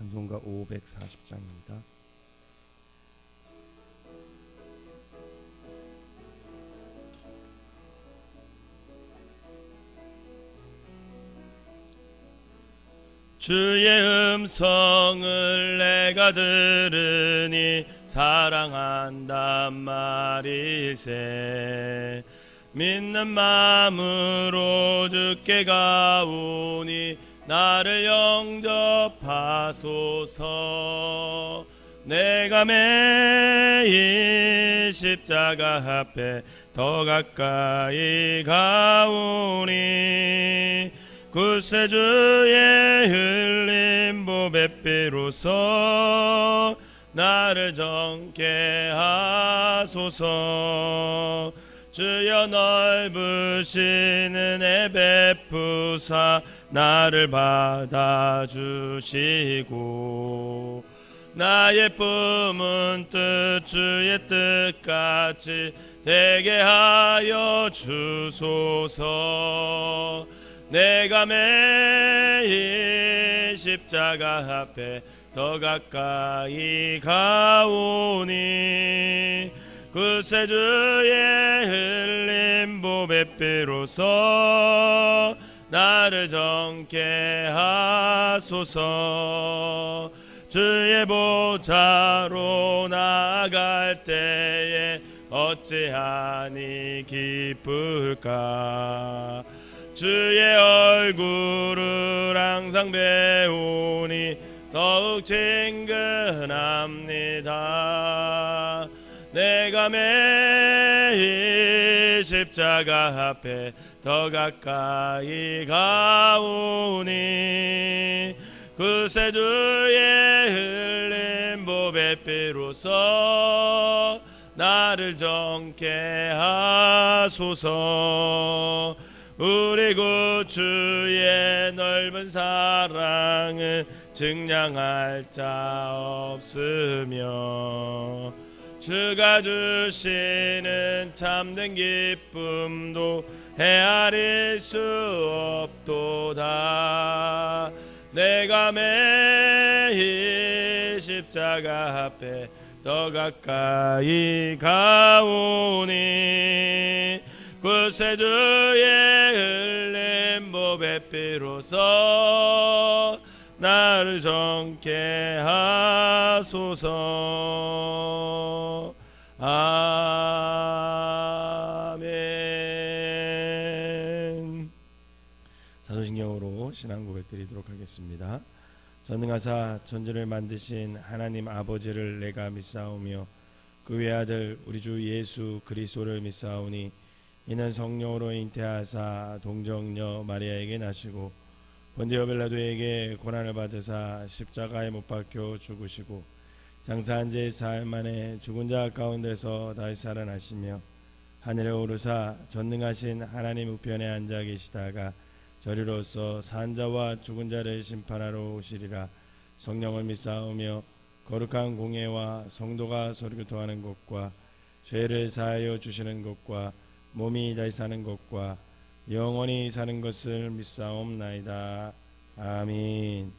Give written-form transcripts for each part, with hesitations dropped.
찬송가 540장입니다. 주의 음성을 내가 들으니 사랑한단 말이세. 믿는 마음으로 주께 가오니 나를 영접하소서. 내가 매일 십자가 앞에 더 가까이 가오니 구세주의 흘린 보배 피로써 나를 정케 하소서. 주여 넓으신 은혜 베푸사 나를 받아주시고 나의 품은 뜻 주의 뜻같이 되게 하여 주소서. 내가 매일 십자가 앞에 더 가까이 가오니 구세주의 흘린 보배 피로써 나를 정케 하소서. 주의 보좌로 나아갈 때에 어찌하니 기쁠까. 주의 얼굴을 항상 배우니 더욱 친근합니다. 내가 매일 십자가 앞에 더 가까이 가오니 구세주의 흘린 보배 피로써 나를 정케 하소서. 우리 구 주의 넓은 사랑은 증량할 자 없으며 주가 주시는 참된 기쁨도 헤아릴 수 없도다. 내가 매일 십자가 앞에 더 가까이 가오니 구세주의 흘린 보배 피로써 나를 정케 하소서. 아멘. 사도신경으로 신앙 고백 드리도록 하겠습니다. 전능하사 천지를 만드신 하나님 아버지를 내가 믿사오며 그 외아들 우리 주 예수 그리스도를 믿사오니 이는 성령으로 잉태하사 동정녀 마리아에게 나시고 본디오 빌라도에게 고난을 받으사 십자가에 못 박혀 죽으시고 장사한 지 사흘 만에 죽은 자 가운데서 다시 살아나시며 하늘에 오르사 전능하신 하나님 우편에 앉아 계시다가 저리로서 산 자와 죽은 자를 심판하러 오시리라. 성령을 믿사오며 거룩한 공예와 성도가 서로 교통하는 것과 죄를 사하여 주시는 것과 몸이 다시 사는 것과 영원히 사는 것을 믿사옵나이다. 아멘.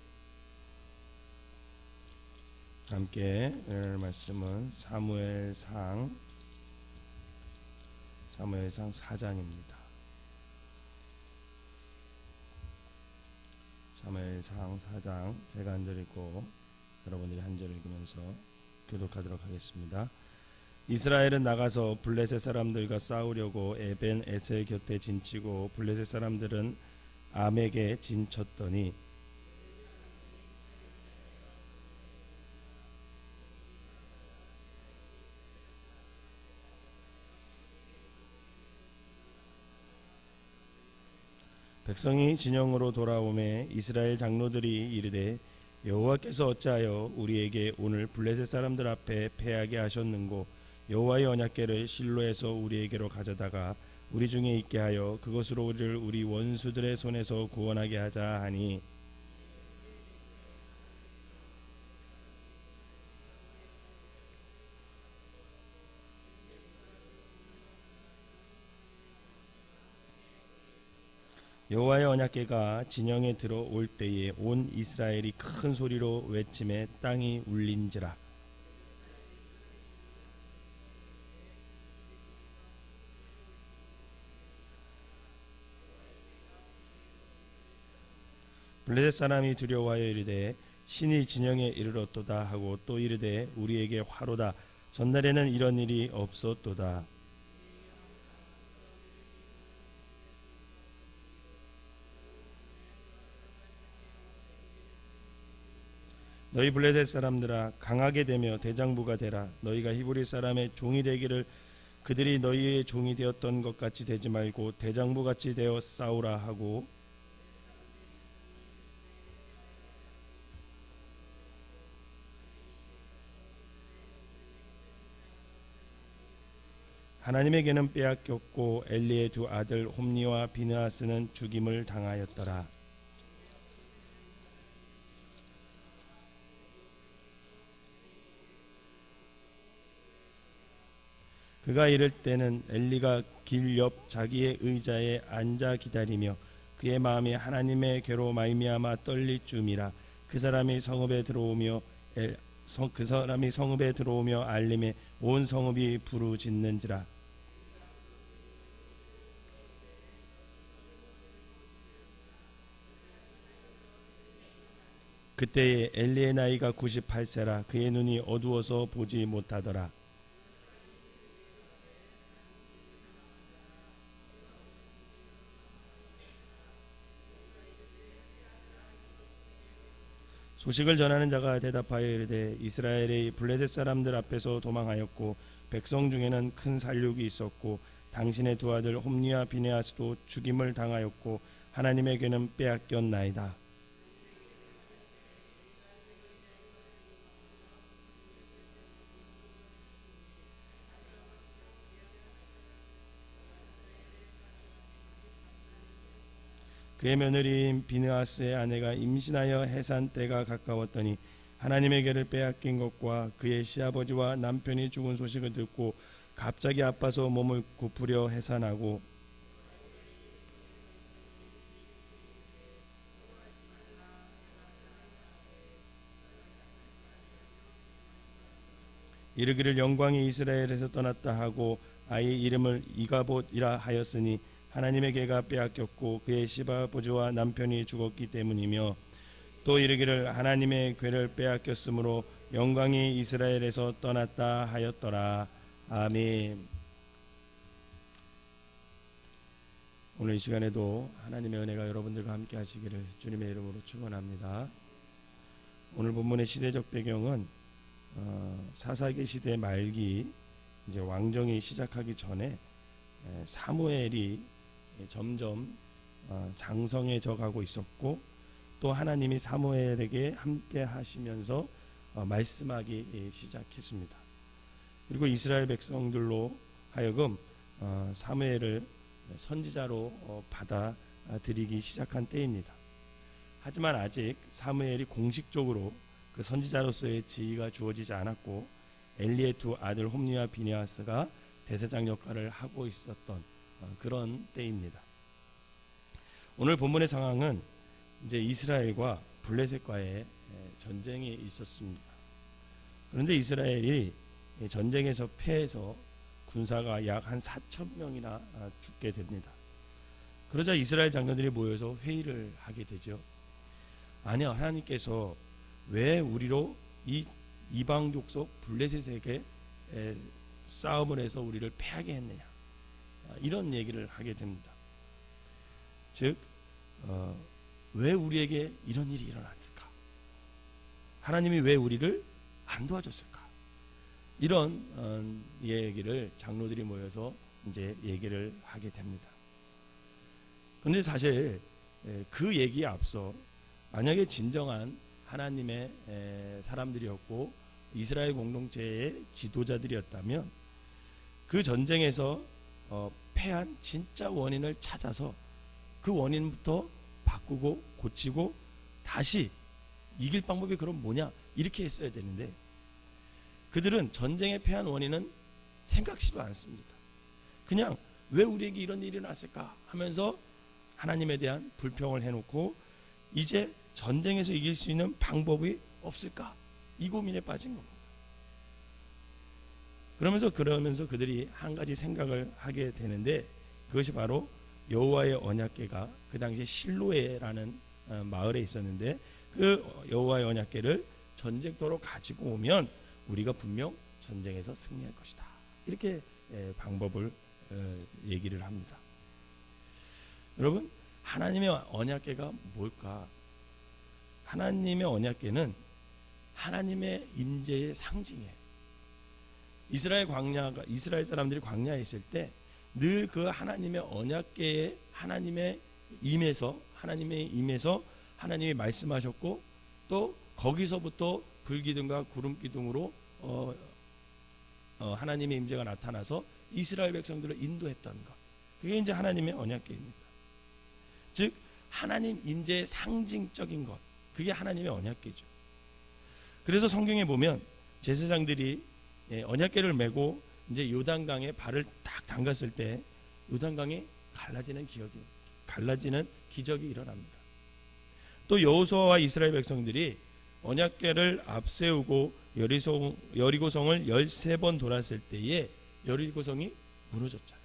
함께 오늘 말씀은 사무엘상 4장입니다. 사무엘상 4장 제가 한 절 읽고 여러분들이 한 절 읽으면서 교독하도록 하겠습니다. 이스라엘은 나가서 블레셋 사람들과 싸우려고 에벤 에셀 곁에 진치고 블레셋 사람들은 암에게 진쳤더니 백성이 진영으로 돌아오매 이스라엘 장로들이 이르되 여호와께서 어찌하여 우리에게 오늘 블레셋 사람들 앞에 패하게 하셨는고 여호와의 언약궤를 실로에서 우리에게로 가져다가 우리 중에 있게 하여 그것으로 우리를 우리 원수들의 손에서 구원하게 하자 하니 여호와의 언약궤가 진영에 들어올 때에 온 이스라엘이 큰 소리로 외침에 땅이 울린지라. 블레셋 사람이 두려워하여 이르되 신이 진영에 이르렀도다 하고 또 이르되 우리에게 화로다. 전날에는 이런 일이 없었도다. 너희 블레셋 사람들아 강하게 되며 대장부가 되라. 너희가 히브리 사람의 종이 되기를 그들이 너희의 종이 되었던 것 같이 되지 말고 대장부 같이 되어 싸우라 하고 하나님에게는 빼앗겼고 엘리의 두 아들 홈니와 비느하스는 죽임을 당하였더라. 그가 이를 때는 엘리가 길 옆 자기의 의자에 앉아 기다리며 그의 마음이 하나님의 괴로 말미암아 떨릴 쯤이라. 그 사람이 성읍에 들어오며 알림에 온 성읍이 부르짖는지라. 그때에 엘리의 나이가 98세라. 그의 눈이 어두워서 보지 못하더라. 소식을 전하는 자가 대답하여 이르되 이스라엘의 블레셋 사람들 앞에서 도망하였고 백성 중에는 큰 살육이 있었고 당신의 두 아들 홈니와 비느하스도 죽임을 당하였고 하나님의 괴는 빼앗겼나이다. 그의 며느리인 비느하스의 아내가 임신하여 해산 때가 가까웠더니 하나님의 괴를 빼앗긴 것과 그의 시아버지와 남편이 죽은 소식을 듣고 갑자기 아파서 몸을 굽으려 해산하고 이르기를 영광이 이스라엘에서 떠났다 하고 아이의 이름을 이가봇이라 하였으니 하나님의 괴가 빼앗겼고 그의 시아버지와 남편이 죽었기 때문이며 또 이르기를 하나님의 괴를 빼앗겼으므로 영광이 이스라엘에서 떠났다 하였더라. 아멘. 오늘 이 시간에도 하나님의 은혜가 여러분들과 함께 하시기를 주님의 이름으로 축원합니다. 오늘 본문의 시대적 배경은 사사기 시대 말기 이제 왕정이 시작하기 전에 사무엘이 점점 장성해져 가고 있었고 또 하나님이 사무엘에게 함께 하시면서 말씀하기 시작했습니다. 그리고 이스라엘 백성들로 하여금 사무엘을 선지자로 받아들이기 시작한 때입니다. 하지만 아직 사무엘이 공식적으로 그 선지자로서의 지위가 주어지지 않았고 엘리의 두 아들 홈니와 비느하스가 대제사장 역할을 하고 있었던 그런 때입니다. 오늘 본문의 상황은 이제 이스라엘과 블레셋과의 전쟁이 있었습니다. 그런데 이스라엘이 전쟁에서 패해서 군사가 약 한 4,000명이나 죽게 됩니다. 그러자 이스라엘 장관들이 모여서 회의를 하게 되죠. 아니요, 하나님께서 왜 우리로 이 이방 족속 블레셋에게 싸움을 해서 우리를 패하게 했느냐, 이런 얘기를 하게 됩니다. 즉 왜 우리에게 이런 일이 일어났을까? 하나님이 왜 우리를 안 도와줬을까? 이런 얘기를 장로들이 모여서 이제 얘기를 하게 됩니다. 그런데 사실 그 얘기에 앞서 만약에 진정한 하나님의 사람들이었고 이스라엘 공동체의 지도자들이었다면 그 전쟁에서 패한 진짜 원인을 찾아서 그 원인부터 바꾸고 고치고 다시 이길 방법이 그럼 뭐냐, 이렇게 했어야 되는데 그들은 전쟁에 패한 원인은 생각지도 않습니다. 그냥 왜 우리에게 이런 일이 났을까 하면서 하나님에 대한 불평을 해놓고 이제 전쟁에서 이길 수 있는 방법이 없을까? 이 고민에 빠진 겁니다. 그러면서 그들이 한 가지 생각을 하게 되는데 그것이 바로 여호와의 언약궤가 그 당시 실로에라는 마을에 있었는데 그 여호와의 언약궤를 전쟁터로 가지고 오면 우리가 분명 전쟁에서 승리할 것이다. 이렇게 방법을 얘기를 합니다. 여러분, 하나님의 언약궤가 뭘까? 하나님의 언약궤는 하나님의 임재의 상징이에요. 이스라엘 사람들이 광야에 있을 때 늘 그 하나님의 언약궤에 하나님의 임에서 하나님이 말씀하셨고 또 거기서부터 불기둥과 구름기둥으로 하나님의 임재가 나타나서 이스라엘 백성들을 인도했던 것. 그게 이제 하나님의 언약궤입니다. 즉 하나님 임재의 상징적인 것. 그게 하나님의 언약궤죠. 그래서 성경에 보면 제사장들이 언약궤를 메고 이제 요단강에 발을 딱 담갔을 때 요단강이 갈라지는 기적이 일어납니다. 또 여호수아와 이스라엘 백성들이 언약궤를 앞세우고 여리고성을 13번 돌았을 때에 여리고성이 무너졌잖아요.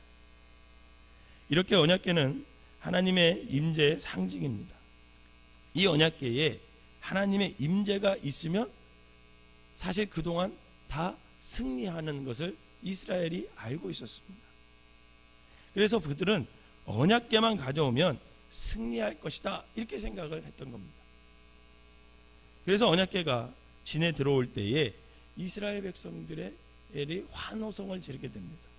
이렇게 언약궤는 하나님의 임재의 상징입니다. 이 언약궤에 하나님의 임재가 있으면 사실 그동안 다 승리하는 것을 이스라엘이 알고 있었습니다. 그래서 그들은 언약궤만 가져오면 승리할 것이다 이렇게 생각을 했던 겁니다. 그래서 언약궤가 진에 들어올 때에 이스라엘 백성들의 환호성을 지르게 됩니다.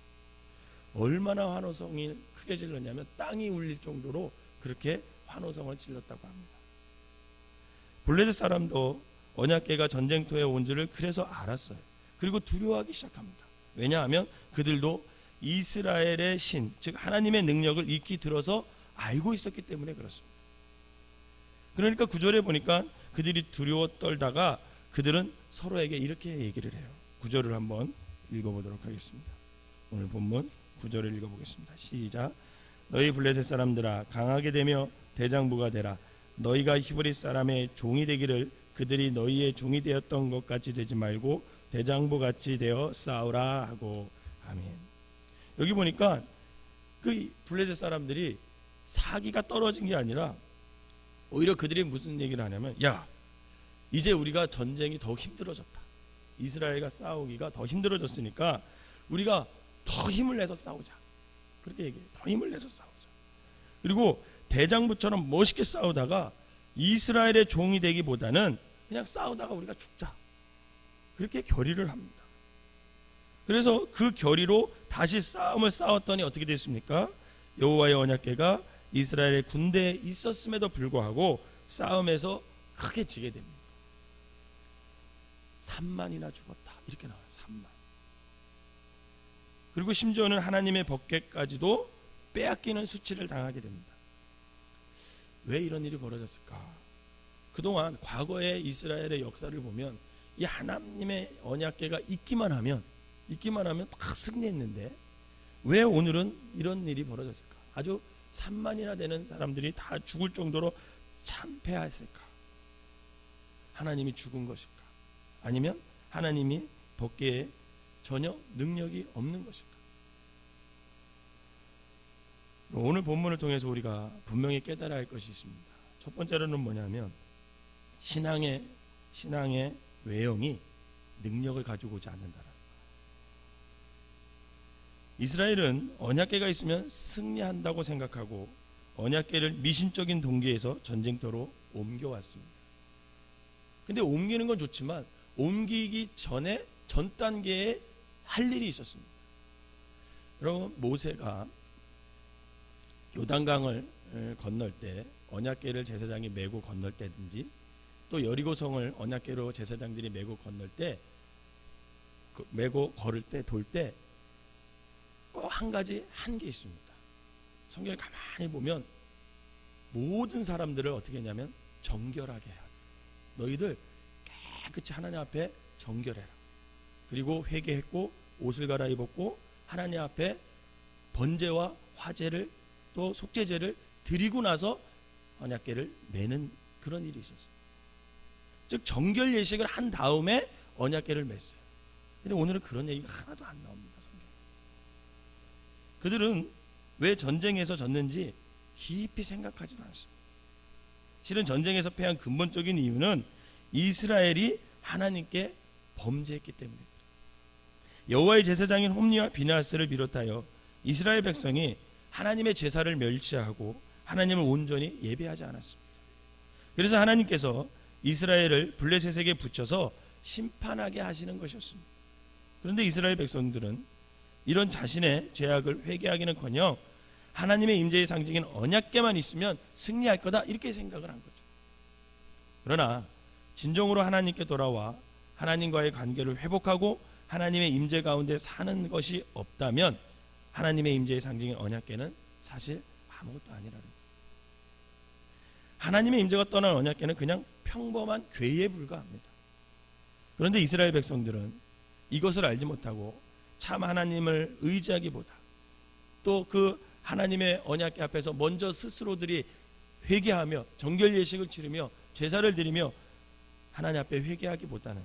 얼마나 환호성이 크게 질렀냐면 땅이 울릴 정도로 그렇게 환호성을 질렀다고 합니다. 블레셋 사람도 언약궤가 전쟁터에 온 줄을 그래서 알았어요. 그리고 두려워하기 시작합니다. 왜냐하면 그들도 이스라엘의 신, 즉 하나님의 능력을 익히 들어서 알고 있었기 때문에 그렇습니다. 그러니까 9절에 보니까 그들이 두려워 떨다가 그들은 서로에게 이렇게 얘기를 해요. 9절을 한번 읽어보도록 하겠습니다. 오늘 본문 9절을 읽어보겠습니다. 시작. 너희 블레셋 사람들아 강하게 되며 대장부가 되라. 너희가 히브리 사람의 종이 되기를 그들이 너희의 종이 되었던 것 같이 되지 말고 대장부 같이 되어 싸우라 하고. 아멘. 여기 보니까 그 블레셋 사람들이 사기가 떨어진 게 아니라 오히려 그들이 무슨 얘기를 하냐면 야 이제 우리가 전쟁이 더 힘들어졌다. 이스라엘과 싸우기가 더 힘들어졌으니까 우리가 더 힘을 내서 싸우자. 그렇게 얘기해요. 더 힘을 내서 싸우자. 그리고 대장부처럼 멋있게 싸우다가 이스라엘의 종이 되기보다는 그냥 싸우다가 우리가 죽자. 그렇게 결의를 합니다. 그래서 그 결의로 다시 싸움을 싸웠더니 어떻게 됐습니까? 여호와의 언약궤가 이스라엘의 군대에 있었음에도 불구하고 싸움에서 크게 지게 됩니다. 3만이나 죽었다. 이렇게 나와요. 3만. 그리고 심지어는 하나님의 법궤까지도 빼앗기는 수치를 당하게 됩니다. 왜 이런 일이 벌어졌을까? 그동안 과거의 이스라엘의 역사를 보면 이 하나님의 언약궤가 있기만 하면 다 승리했는데 왜 오늘은 이런 일이 벌어졌을까? 아주 3만이나 되는 사람들이 다 죽을 정도로 참패했을까? 하나님이 죽은 것일까? 아니면 하나님이 법궤에 전혀 능력이 없는 것일까? 오늘 본문을 통해서 우리가 분명히 깨달아야 할 것이 있습니다. 첫 번째로는 뭐냐면 신앙의 외형이 능력을 가지고 오지 않는다라는 거예요. 이스라엘은 언약궤가 있으면 승리한다고 생각하고 언약궤를 미신적인 동기에서 전쟁터로 옮겨왔습니다. 근데 옮기는 건 좋지만 옮기기 전에 전 단계에 할 일이 있었습니다. 여러분 모세가 요단강을 건널 때 언약궤를 제사장이 메고 건널 때든지 또 여리고성을 언약궤로 제사장들이 메고 건널 때 메고 걸을 때 돌 때 꼭 한 가지 한 게 있습니다. 성경을 가만히 보면 모든 사람들을 어떻게 했냐면 정결하게 해야 돼. 너희들 깨끗이 하나님 앞에 정결해라. 그리고 회개했고 옷을 갈아입었고 하나님 앞에 번제와 화제를 또 속죄제를 드리고 나서 언약궤를 매는 그런 일이 있었어요. 즉 정결 예식을 한 다음에 언약궤를 맸어요. 근데 오늘은 그런 얘기가 하나도 안 나옵니다. 성경에. 그들은 왜 전쟁에서 졌는지 깊이 생각하지도 않습니다. 실은 전쟁에서 패한 근본적인 이유는 이스라엘이 하나님께 범죄했기 때문입니다. 여호와의 제사장인 홈리와 비나스를 비롯하여 이스라엘 백성이 하나님의 제사를 멸시하고 하나님을 온전히 예배하지 않았습니다. 그래서 하나님께서 이스라엘을 블레셋에게 붙여서 심판하게 하시는 것이었습니다. 그런데 이스라엘 백성들은 이런 자신의 죄악을 회개하기는커녕 하나님의 임재의 상징인 언약궤만 있으면 승리할 거다 이렇게 생각을 한 거죠. 그러나 진정으로 하나님께 돌아와 하나님과의 관계를 회복하고 하나님의 임재 가운데 사는 것이 없다면 하나님의 임재의 상징인 언약궤는 사실 아무것도 아니라는 거예요. 하나님의 임재가 떠난 언약궤는 그냥 평범한 궤에 불과합니다. 그런데 이스라엘 백성들은 이것을 알지 못하고 참 하나님을 의지하기보다 또 그 하나님의 언약궤 앞에서 먼저 스스로들이 회개하며 정결 예식을 치르며 제사를 드리며 하나님 앞에 회개하기보다는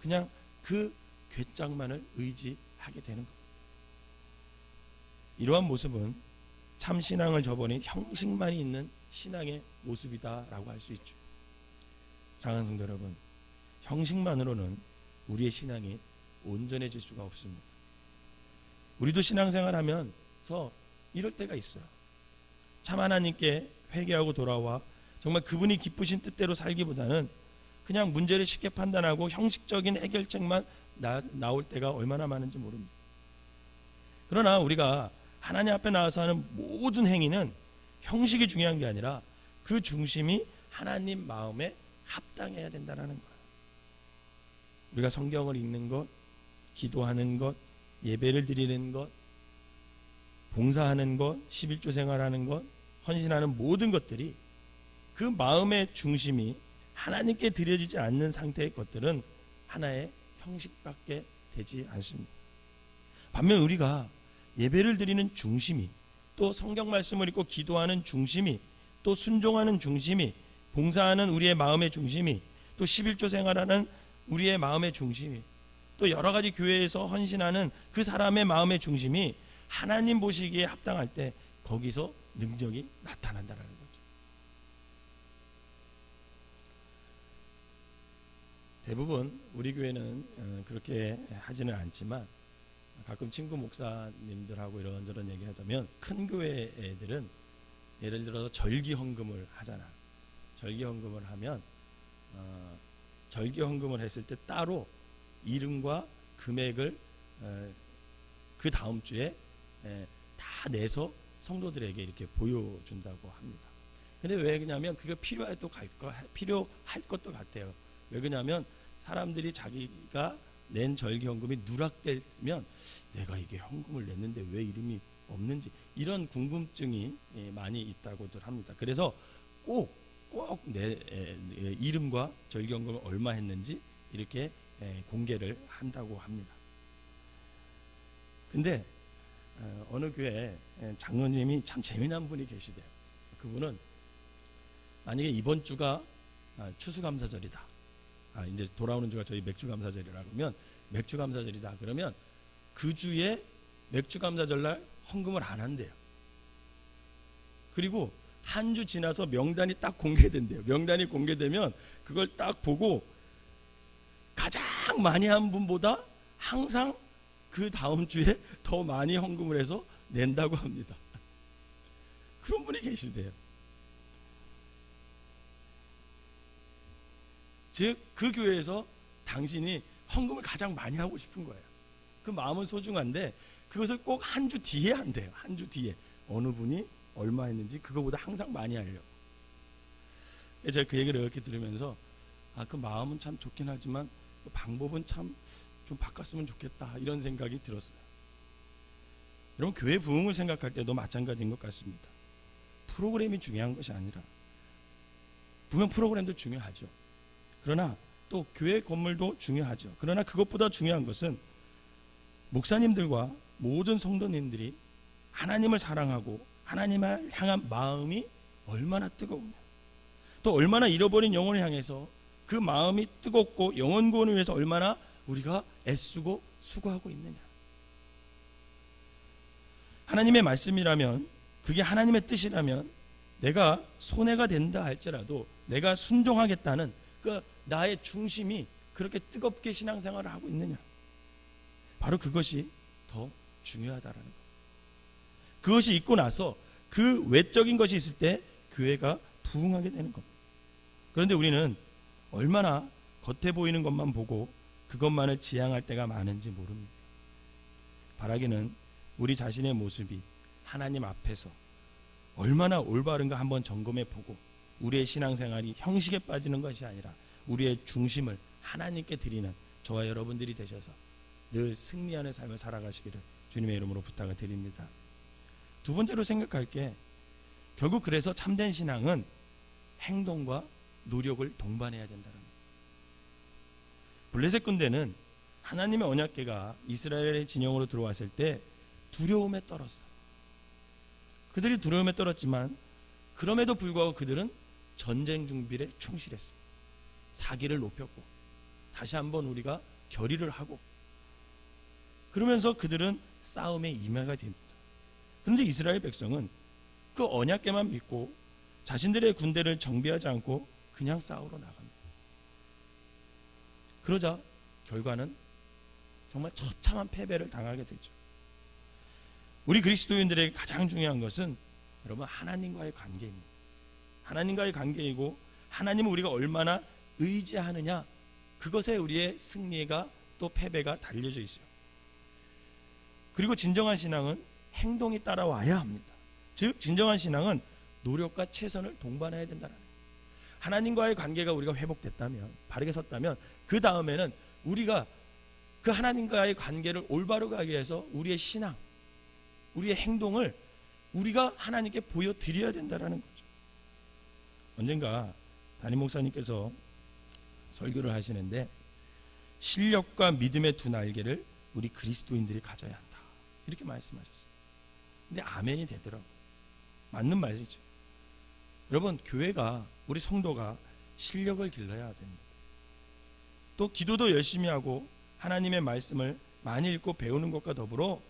그냥 그 궤장만을 의지하게 되는 겁니다. 이러한 모습은 참 신앙을 저버린 형식만이 있는 신앙의 모습이다라고 할 수 있죠. 사랑하는 성도 여러분, 형식만으로는 우리의 신앙이 온전해질 수가 없습니다. 우리도 신앙생활하면서 이럴 때가 있어요. 참 하나님께 회개하고 돌아와 정말 그분이 기쁘신 뜻대로 살기보다는 그냥 문제를 쉽게 판단하고 형식적인 해결책만 나올 때가 얼마나 많은지 모릅니다. 그러나 우리가 하나님 앞에 나와서 하는 모든 행위는 형식이 중요한 게 아니라 그 중심이 하나님 마음에 합당해야 된다는 거예요. 우리가 성경을 읽는 것, 기도하는 것, 예배를 드리는 것, 봉사하는 것, 11조 생활하는 것, 헌신하는 모든 것들이 그 마음의 중심이 하나님께 드려지지 않는 상태의 것들은 하나의 형식밖에 되지 않습니다. 반면 우리가 예배를 드리는 중심이, 또 성경 말씀을 읽고 기도하는 중심이, 또 순종하는 중심이, 봉사하는 우리의 마음의 중심이, 또 11조 생활하는 우리의 마음의 중심이, 또 여러 가지 교회에서 헌신하는 그 사람의 마음의 중심이 하나님 보시기에 합당할 때 거기서 능력이 나타난다는 거죠. 대부분 우리 교회는 그렇게 하지는 않지만 가끔 친구 목사님들하고 이런저런 얘기하자면 큰 교회 애들은 예를 들어서 절기 헌금을 하잖아. 절기 헌금을 하면 절기 헌금을 했을 때 따로 이름과 금액을 그 다음 주에 다 내서 성도들에게 이렇게 보여준다고 합니다. 근데 왜 그러냐면 그게 필요할 것도 같아요. 왜 그러냐면 사람들이 자기가 낸 절기 헌금이 누락되면 내가 이게 헌금을 냈는데 왜 이름이 없는지 이런 궁금증이 많이 있다고들 합니다. 그래서 꼭 내 이름과 절기 헌금을 얼마 했는지 이렇게 공개를 한다고 합니다. 근데 어느 교회 장로님이 참 재미난 분이 계시대요. 그분은 만약에 이번 주가 추수감사절이다. 이제 돌아오는 주가 저희 맥주감사절이라 그러면 맥주감사절이다. 그러면 그 주에 맥주감사절날 헌금을 안 한대요. 그리고 한 주 지나서 명단이 딱 공개된대요. 명단이 공개되면 그걸 딱 보고 가장 많이 한 분보다 항상 그 다음 주에 더 많이 헌금을 해서 낸다고 합니다. 그런 분이 계시대요. 즉 그 교회에서 당신이 헌금을 가장 많이 하고 싶은 거예요. 그 마음은 소중한데 그것을 꼭 한 주 뒤에 한대요. 한 주 뒤에 어느 분이 얼마 했는지 그거보다 항상 많이 하려고. 제가 그 얘기를 이렇게 들으면서 그 마음은 참 좋긴 하지만 그 방법은 참 좀 바꿨으면 좋겠다 이런 생각이 들었어요. 여러분 교회 부흥을 생각할 때도 마찬가지인 것 같습니다. 프로그램이 중요한 것이 아니라 분명 프로그램도 중요하죠. 그러나 또 교회 건물도 중요하죠. 그러나 그것보다 중요한 것은 목사님들과 모든 성도님들이 하나님을 사랑하고 하나님을 향한 마음이 얼마나 뜨거우며 또 얼마나 잃어버린 영혼을 향해서 그 마음이 뜨겁고 영혼 구원을 위해서 얼마나 우리가 애쓰고 수고하고 있느냐. 하나님의 말씀이라면, 그게 하나님의 뜻이라면 내가 손해가 된다 할지라도 내가 순종하겠다는 그 나의 중심이 그렇게 뜨겁게 신앙생활을 하고 있느냐. 바로 그것이 더 중요하다라는 것. 그것이 있고 나서 그 외적인 것이 있을 때 교회가 부흥하게 되는 겁니다. 그런데 우리는 얼마나 겉에 보이는 것만 보고 그것만을 지향할 때가 많은지 모릅니다. 바라기는 우리 자신의 모습이 하나님 앞에서 얼마나 올바른가 한번 점검해 보고 우리의 신앙생활이 형식에 빠지는 것이 아니라 우리의 중심을 하나님께 드리는 저와 여러분들이 되셔서 늘 승리하는 삶을 살아가시기를 주님의 이름으로 부탁을 드립니다. 두 번째로 생각할 게, 결국 그래서 참된 신앙은 행동과 노력을 동반해야 된다는 거예요. 블레셋 군대는 하나님의 언약궤가 이스라엘의 진영으로 들어왔을 때 두려움에 떨었어요. 그들이 두려움에 떨었지만 그럼에도 불구하고 그들은 전쟁 준비에 충실했어요. 사기를 높였고 다시 한번 우리가 결의를 하고, 그러면서 그들은 싸움에 임하게 됩니다. 그런데 이스라엘 백성은 그 언약궤만 믿고 자신들의 군대를 정비하지 않고 그냥 싸우러 나갑니다. 그러자 결과는 정말 처참한 패배를 당하게 되죠. 우리 그리스도인들에게 가장 중요한 것은 여러분 하나님과의 관계입니다. 하나님과의 관계이고, 하나님을 우리가 얼마나 의지하느냐, 그것에 우리의 승리가 또 패배가 달려져 있어요. 그리고 진정한 신앙은 행동이 따라와야 합니다. 즉 진정한 신앙은 노력과 최선을 동반해야 된다는 거예요. 하나님과의 관계가 우리가 회복됐다면, 바르게 섰다면, 그 다음에는 우리가 그 하나님과의 관계를 올바르게 하기 위해서 우리의 신앙, 우리의 행동을 우리가 하나님께 보여드려야 된다는 거죠. 언젠가 담임 목사님께서 설교를 하시는데, 실력과 믿음의 두 날개를 우리 그리스도인들이 가져야 한다, 이렇게 말씀하셨어요. 근데 아멘이 되더라고요. 맞는 말이죠. 여러분, 교회가, 우리 성도가 실력을 길러야 됩니다. 또 기도도 열심히 하고 하나님의 말씀을 많이 읽고 배우는 것과 더불어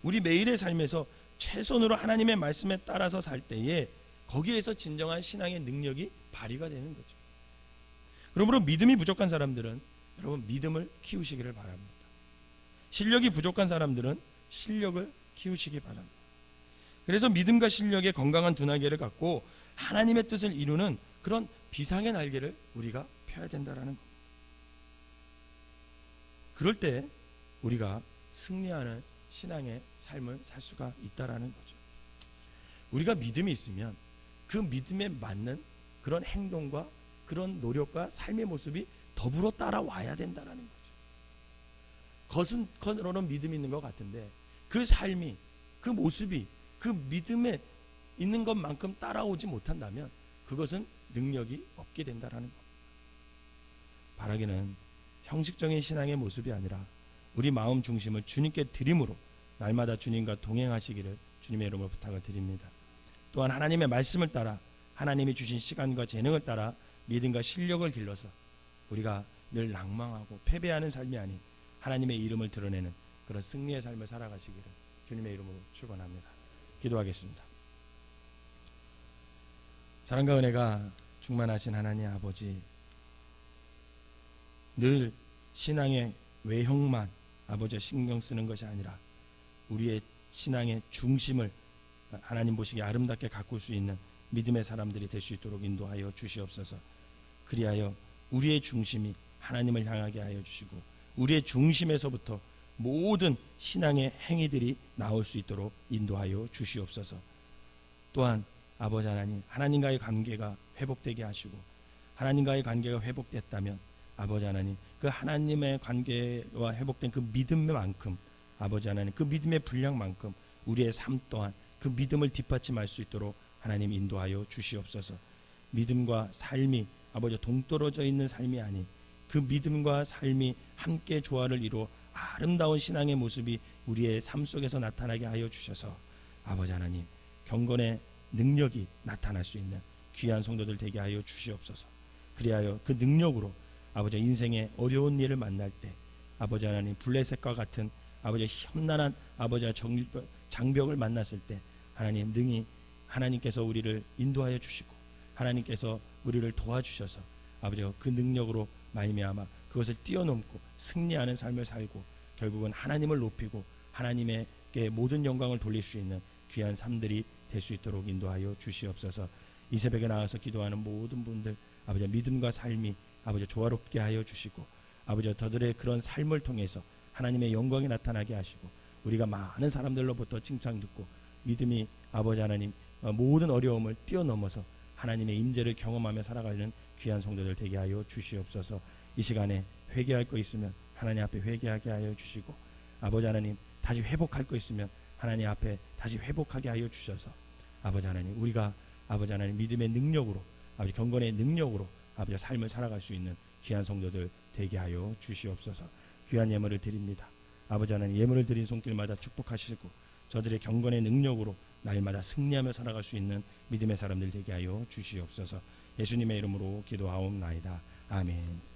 우리 매일의 삶에서 최선으로 하나님의 말씀에 따라서 살 때에 거기에서 진정한 신앙의 능력이 발휘가 되는 거죠. 그러므로 믿음이 부족한 사람들은 여러분 믿음을 키우시기를 바랍니다. 실력이 부족한 사람들은 실력을 키우시기 바랍니다. 그래서 믿음과 실력의 건강한 두 날개를 갖고 하나님의 뜻을 이루는 그런 비상의 날개를 우리가 펴야 된다라는 겁니다. 그럴 때 우리가 승리하는 신앙의 삶을 살 수가 있다라는 거죠. 우리가 믿음이 있으면 그 믿음에 맞는 그런 행동과 그런 노력과 삶의 모습이 더불어 따라와야 된다라는 거죠. 겉으로는 믿음이 있는 것 같은데 그 삶이, 그 모습이 그 믿음에 있는 것만큼 따라오지 못한다면 그것은 능력이 없게 된다라는 겁니다. 바라기는 형식적인 신앙의 모습이 아니라 우리 마음 중심을 주님께 드림으로 날마다 주님과 동행하시기를 주님의 이름으로 부탁을 드립니다. 또한 하나님의 말씀을 따라, 하나님이 주신 시간과 재능을 따라 믿음과 실력을 길러서 우리가 늘 낭망하고 패배하는 삶이 아닌 하나님의 이름을 드러내는 그런 승리의 삶을 살아가시기를 주님의 이름으로 축원합니다. 기도하겠습니다. 사랑과 은혜가 충만하신 하나님 아버지, 늘 신앙의 외형만 아버지가 신경 쓰는 것이 아니라 우리의 신앙의 중심을 하나님 보시기에 아름답게 가꿀 수 있는 믿음의 사람들이 될 수 있도록 인도하여 주시옵소서. 그리하여 우리의 중심이 하나님을 향하게 하여 주시고 우리의 중심에서부터 모든 신앙의 행위들이 나올 수 있도록 인도하여 주시옵소서. 또한 아버지 하나님, 하나님과의 관계가 회복되게 하시고 하나님과의 관계가 회복됐다면 아버지 하나님, 그 하나님의 관계와 회복된 그 믿음만큼 아버지 하나님, 그 믿음의 분량만큼 우리의 삶 또한 그 믿음을 뒷받침할 수 있도록 하나님 인도하여 주시옵소서. 믿음과 삶이 아버지 동떨어져 있는 삶이 아닌 그 믿음과 삶이 함께 조화를 이루어 아름다운 신앙의 모습이 우리의 삶 속에서 나타나게 하여 주셔서 아버지 하나님, 경건의 능력이 나타날 수 있는 귀한 성도들 되게 하여 주시옵소서. 그리하여 그 능력으로 아버지 인생의 어려운 일을 만날 때 아버지 하나님 블레셋과 같은 아버지 험난한 아버지와 장벽을 만났을 때 하나님 능히 하나님께서 우리를 인도하여 주시고 하나님께서 우리를 도와주셔서 아버지 그 능력으로 말미암아 그것을 뛰어넘고 승리하는 삶을 살고 결국은 하나님을 높이고 하나님에게 모든 영광을 돌릴 수 있는 귀한 삶들이 될 수 있도록 인도하여 주시옵소서. 이 새벽에 나와서 기도하는 모든 분들 아버지 믿음과 삶이 아버지 조화롭게 하여 주시고 아버지 저들의 그런 삶을 통해서 하나님의 영광이 나타나게 하시고 우리가 많은 사람들로부터 칭찬 듣고 믿음이 아버지 하나님 모든 어려움을 뛰어넘어서 하나님의 임재를 경험하며 살아가는 귀한 성도들 되게 하여 주시옵소서. 이 시간에 회개할 거 있으면 하나님 앞에 회개하게 하여 주시고 아버지 하나님 다시 회복할 거 있으면 하나님 앞에 다시 회복하게 하여 주셔서 아버지 하나님 우리가 아버지 하나님 믿음의 능력으로 아버지 경건의 능력으로 아버지 삶을 살아갈 수 있는 귀한 성도들 되게 하여 주시옵소서. 귀한 예물을 드립니다. 아버지 하나님 예물을 드린 손길마다 축복하시고 저들의 경건의 능력으로 날마다 승리하며 살아갈 수 있는 믿음의 사람들 되게 하여 주시옵소서. 예수님의 이름으로 기도하옵나이다. 아멘.